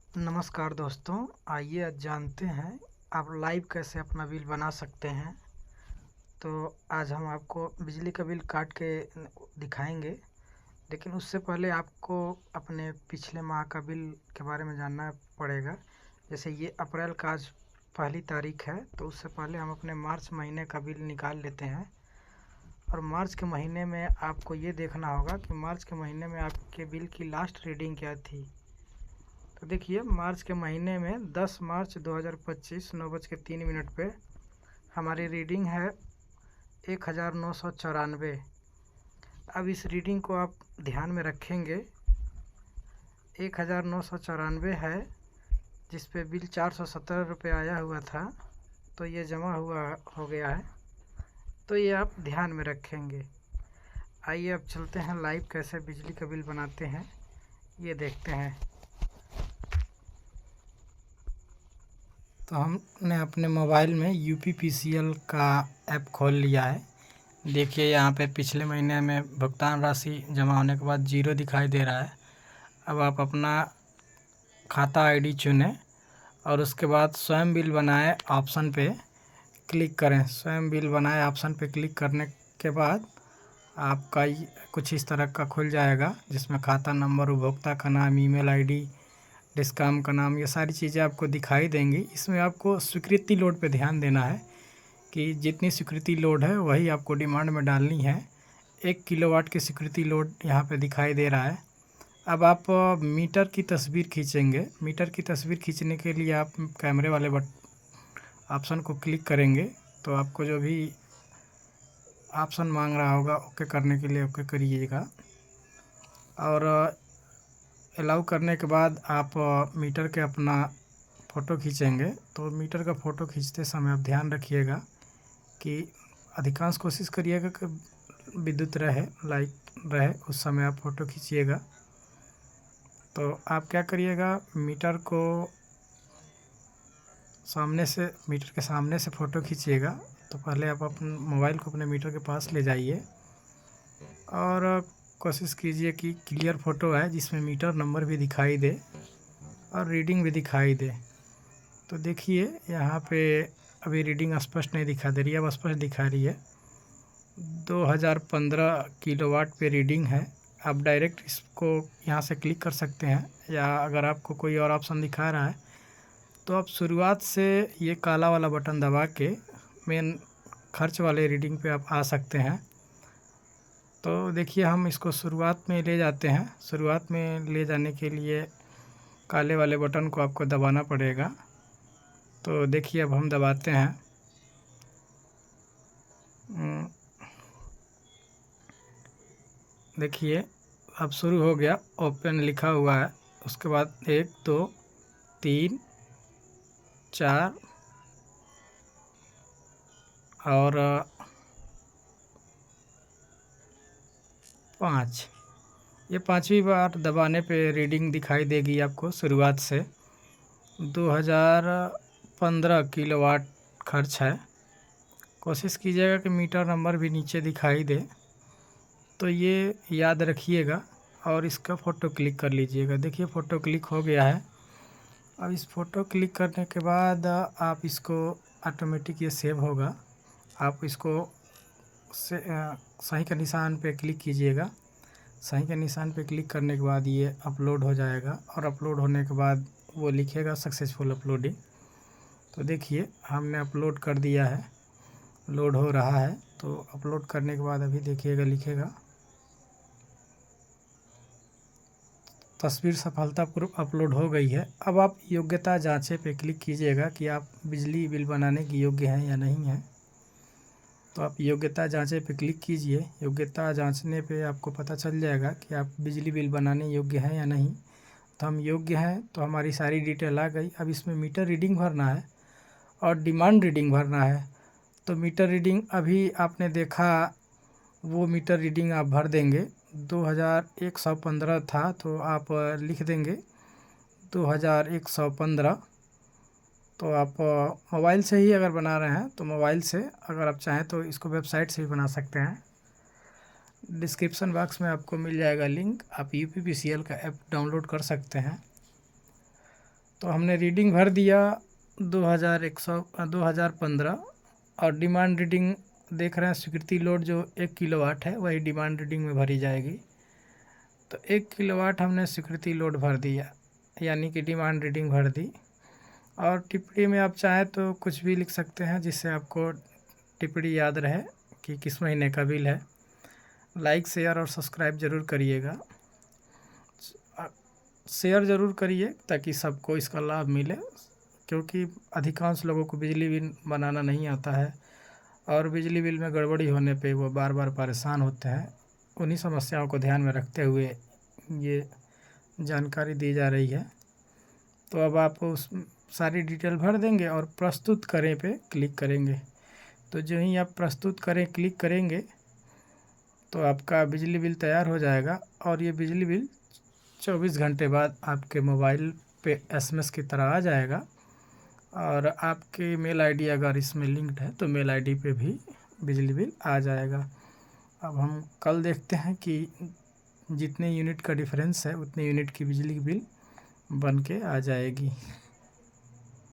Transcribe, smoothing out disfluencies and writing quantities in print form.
नमस्कार दोस्तों। आइए आज जानते हैं आप लाइव कैसे अपना बिल बना सकते हैं। तो आज हम आपको बिजली का बिल काट के दिखाएंगे, लेकिन उससे पहले आपको अपने पिछले माह का बिल के बारे में जानना पड़ेगा। जैसे ये अप्रैल का आज पहली तारीख है, तो उससे पहले हम अपने मार्च महीने का बिल निकाल लेते हैं। और मार्च के महीने में आपको ये देखना होगा कि मार्च के महीने में आपके बिल की लास्ट रीडिंग क्या थी। तो देखिए, मार्च के महीने में 10 मार्च 2025 9:03 पे हमारी रीडिंग है 1994। अब इस रीडिंग को आप ध्यान में रखेंगे। 1994 है, जिस पे बिल 417 रुपये आया हुआ था, तो ये जमा हुआ हो गया है, तो ये आप ध्यान में रखेंगे। आइए अब चलते हैं लाइव कैसे बिजली का बिल बनाते हैं, ये देखते हैं। तो हमने अपने मोबाइल में UPPCL का ऐप खोल लिया है। देखिए यहाँ पे पिछले महीने में भुगतान राशि जमा होने के बाद 0 दिखाई दे रहा है। अब आप अपना खाता ID चुनें और उसके बाद स्वयं बिल बनाए ऑप्शन पे क्लिक करें। स्वयं बिल बनाए ऑप्शन पे क्लिक करने के बाद आपका कुछ इस तरह का खुल जाएगा, जिसमें खाता नंबर, उपभोक्ता का नाम, ईमेल ID, डिस्काम का नाम, ये सारी चीज़ें आपको दिखाई देंगी। इसमें आपको स्वीकृति लोड पे ध्यान देना है कि जितनी स्वीकृति लोड है वही आपको डिमांड में डालनी है। 1 किलोवाट की स्वीकृति लोड यहाँ पे दिखाई दे रहा है। अब आप मीटर की तस्वीर खींचेंगे। मीटर की तस्वीर खींचने के लिए आप कैमरे वाले ऑप्शन को क्लिक करेंगे, तो आपको जो भी ऑप्शन मांग रहा होगा ओके करने के लिए ओके करिएगा। और अलाउ करने के बाद आप मीटर के अपना फ़ोटो खींचेंगे। तो मीटर का फ़ोटो खींचते समय आप ध्यान रखिएगा कि अधिकांश कोशिश करिएगा कि विद्युत रहे, लाइट रहे, उस समय आप फ़ोटो खींचिएगा। तो आप क्या करिएगा, मीटर के सामने से फ़ोटो खींचिएगा। तो पहले आप अपने मोबाइल को अपने मीटर के पास ले जाइए और कोशिश कीजिए कि क्लियर फ़ोटो है, जिसमें मीटर नंबर भी दिखाई दे और रीडिंग भी दिखाई दे। तो देखिए यहाँ पे अभी रीडिंग स्पष्ट नहीं दिखा दे रही है, अब स्पष्ट दिखा रही है। 2015 किलोवाट पे रीडिंग है। आप डायरेक्ट इसको यहाँ से क्लिक कर सकते हैं, या अगर आपको कोई और ऑप्शन दिखा रहा है तो आप शुरुआत से ये काला वाला बटन दबा के मेन खर्च वाले रीडिंग पे आप आ सकते हैं। तो देखिए हम इसको शुरुआत में ले जाते हैं। शुरुआत में ले जाने के लिए काले वाले बटन को आपको दबाना पड़ेगा। तो देखिए अब हम दबाते हैं। देखिए अब शुरू हो गया, ओपन लिखा हुआ है। उसके बाद 1 2 3 4 और 5, ये 5वीं बार दबाने पे रीडिंग दिखाई देगी आपको शुरुआत से। 2015 किलोवाट खर्च है। कोशिश कीजिएगा कि मीटर नंबर भी नीचे दिखाई दे, तो ये याद रखिएगा और इसका फ़ोटो क्लिक कर लीजिएगा। देखिए फ़ोटो क्लिक हो गया है। अब इस फ़ोटो क्लिक करने के बाद आप इसको ऑटोमेटिक ये सेव होगा। आप इसको सही के निशान पे क्लिक कीजिएगा। सही के निशान पे क्लिक करने के बाद ये अपलोड हो जाएगा, और अपलोड होने के बाद वो लिखेगा सक्सेसफुल अपलोडिंग। तो देखिए हमने अपलोड कर दिया है, लोड हो रहा है। तो अपलोड करने के बाद अभी देखिएगा लिखेगा तस्वीर सफलतापूर्वक अपलोड हो गई है। अब आप योग्यता जांचे पे क्लिक कीजिएगा कि आप बिजली बिल बनाने के योग्य हैं या नहीं हैं। तो आप योग्यता जांचे पे क्लिक कीजिए। योग्यता जांचने पे आपको पता चल जाएगा कि आप बिजली बिल बनाने योग्य हैं या नहीं। तो हम योग्य हैं, तो हमारी सारी डिटेल आ गई। अब इसमें मीटर रीडिंग भरना है और डिमांड रीडिंग भरना है। तो मीटर रीडिंग अभी आपने देखा, वो मीटर रीडिंग आप भर देंगे। 2115 था, तो आप लिख देंगे 2115। तो आप मोबाइल से ही अगर बना रहे हैं तो मोबाइल से, अगर आप चाहें तो इसको वेबसाइट से भी बना सकते हैं। डिस्क्रिप्शन बॉक्स में आपको मिल जाएगा लिंक, आप UPPCL का ऐप डाउनलोड कर सकते हैं। तो हमने रीडिंग भर दिया 2115 और डिमांड रीडिंग देख रहे हैं। स्वीकृति लोड जो 1 किलोवाट है वही डिमांड रीडिंग में भरी जाएगी। तो 1 किलोवाट हमने स्वीकृति लोड भर दिया, यानी कि डिमांड रीडिंग भर दी। और टिप्पणी में आप चाहें तो कुछ भी लिख सकते हैं जिससे आपको टिप्पणी याद रहे कि किस महीने का बिल है। लाइक शेयर और सब्सक्राइब ज़रूर करिएगा, शेयर ज़रूर करिए ताकि सबको इसका लाभ मिले, क्योंकि अधिकांश लोगों को बिजली बिल बनाना नहीं आता है और बिजली बिल में गड़बड़ी होने पे वो बार बार परेशान होते हैं। उन्हीं समस्याओं को ध्यान में रखते हुए ये जानकारी दी जा रही है। तो अब आप उस सारी डिटेल भर देंगे और प्रस्तुत करें पे क्लिक करेंगे। तो जो ही आप प्रस्तुत करें क्लिक करेंगे तो आपका बिजली बिल तैयार हो जाएगा और ये बिजली बिल 24 घंटे बाद आपके मोबाइल पे SMS की तरह आ जाएगा। और आपके मेल आईडी अगर इसमें लिंक्ड है तो मेल आईडी पे भी बिजली बिल आ जाएगा। अब हम कल देखते हैं कि जितने यूनिट का डिफरेंस है उतने यूनिट की बिजली बिल बन के आ जाएगी।